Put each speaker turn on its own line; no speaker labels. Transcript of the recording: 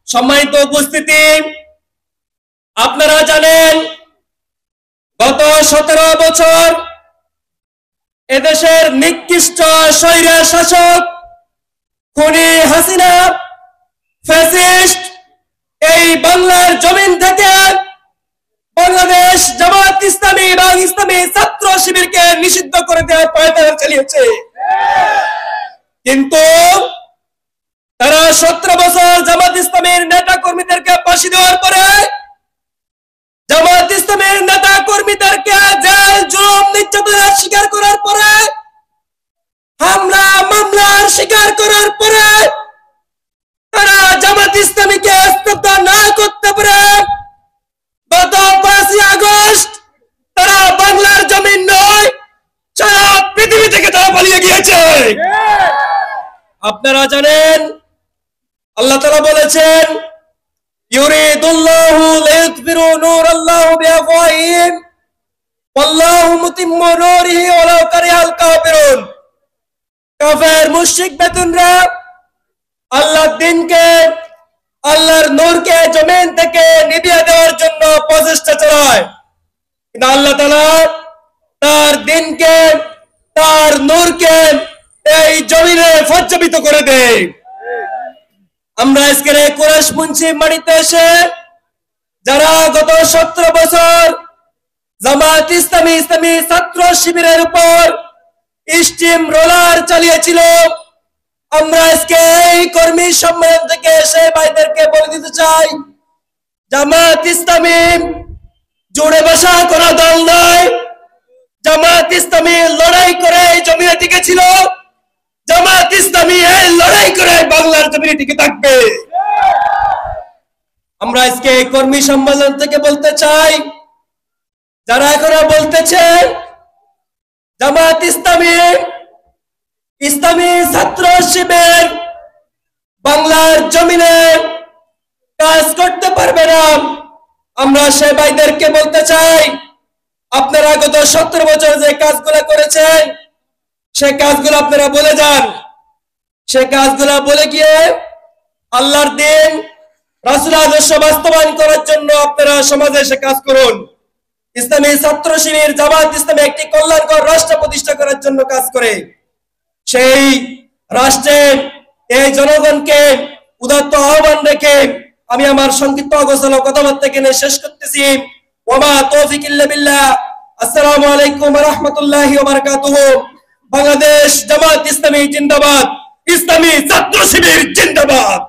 সম্মানিত উপস্থিতি, আপনারা জানেন গত 17 বছর এদেশের নিকৃষ্ট স্বৈরা শাসক খুনি হাসিনা ফ্যাসিস্ট এই বাংলার জমিন থেকে বাংলাদেশ জামাত ইসলামী এবং ইসলামী ছাত্র শিবিরকে নিষিদ্ধ করে দেওয়ার প্রয়াস চালিয়েছে। কিন্তু তারা 17 বছর জামাত ইসলামের নেতা কর্মীদেরকে ফাঁসি দেওয়ার পরে, জামাত ইসলামের নেতা কর্মীদেরকে জেল জুলুম নির্যাতনের শিকার করার পরে, হামলা মামলার শিকার করার পরে, তারা জামাত ইসলামীকে স্তব্ধ না করতে পারে গত 5 আগস্ট তারা বাংলার জমিন নয়, সারা পৃথিবী থেকে তারা পালিয়ে গিয়েছে। আপনারা জানেন আল্লাহ তাআলা বলেছেন, ইউরিদুল্লাহু লিইউতফিরু নূরাল্লাহি বিআফওয়াহিহিম ওয়াল্লাহু মুতিম্মু নূরিহি ওয়ালাউ কারিহাল কাফিরুন। কাফের মুশরিক বেতুনরা আল্লাহর দ্বীনকে, আল্লাহর নূরকে জমিন থেকে নিভিয়ে দেওয়ার জন্য প্রচেষ্টা চালায়, কিন্তু আল্লাহ তাআলা তার দ্বীনকে, তার নূরকে এই জমিনে প্রজ্বলিত করে দেয়। আমরা আজকের এই কুরাইশ মুন্সি মাটিতে এসে যারা গত 17 বছর জামাত ইসলামী ইসলামী ছাত্র শিবিরের উপর স্টিম রোলার চালিয়েছিল, আমরা আজকে এই কর্মী সম্মেলন থেকে এসে ভাইদেরকে বলে দিতে চাই, জামাত ইসলামী জুড়ে বসা কোনো দল নয়। জামাত ইসলামী লড়াই করে এই জমিনে টিকেছিল, জামাত ইসলামী এই লড়াই করে বাংলার জমিনে টিকে থাকবে। আমরা আজকে এই কর্মী সম্মেলন থেকে বলতে চাই, যারা এখনো বলতেছে জামাত ইসলামী ইসলামী ছাত্র শিবির বাংলার জমিনে কাজ করতে পারবে না, আমরা সে ভাইদেরকে বলতে চাই, আপনারা গত 17 বছর যে কাজগুলো করেছেন সে কাজগুলো আপনারা বলে যান। সে কাজগুলো বলে গিয়ে আল্লাহর দ্বীন, রাসূলের আদর্শ বাস্তবায়ন করার জন্য আপনারা সমাজে এসে কাজ করুন। ইসলামী ছাত্র শিবির জামাত ইসলামী একটি কল্যাণকর রাষ্ট্র প্রতিষ্ঠা করার জন্য কাজ করে। সেই রাষ্ট্রের এই জনগণকে উদাত্ত আহ্বান রেখে আমি আমার সংক্ষিপ্ত অগোছালো কথাবার্তা এখানে শেষ করতেছি। ওমা তৌফিক ইল্লা বিল্লাহ। আসসালামু আলাইকুম ওয়া রাহমাতুল্লাহি ওয়া বারাকাতুহু। বাংলাদেশ জামাত ইসলামী জিন্দাবাদ, ইসলামী ছাত্র শিবির জিন্দাবাদ।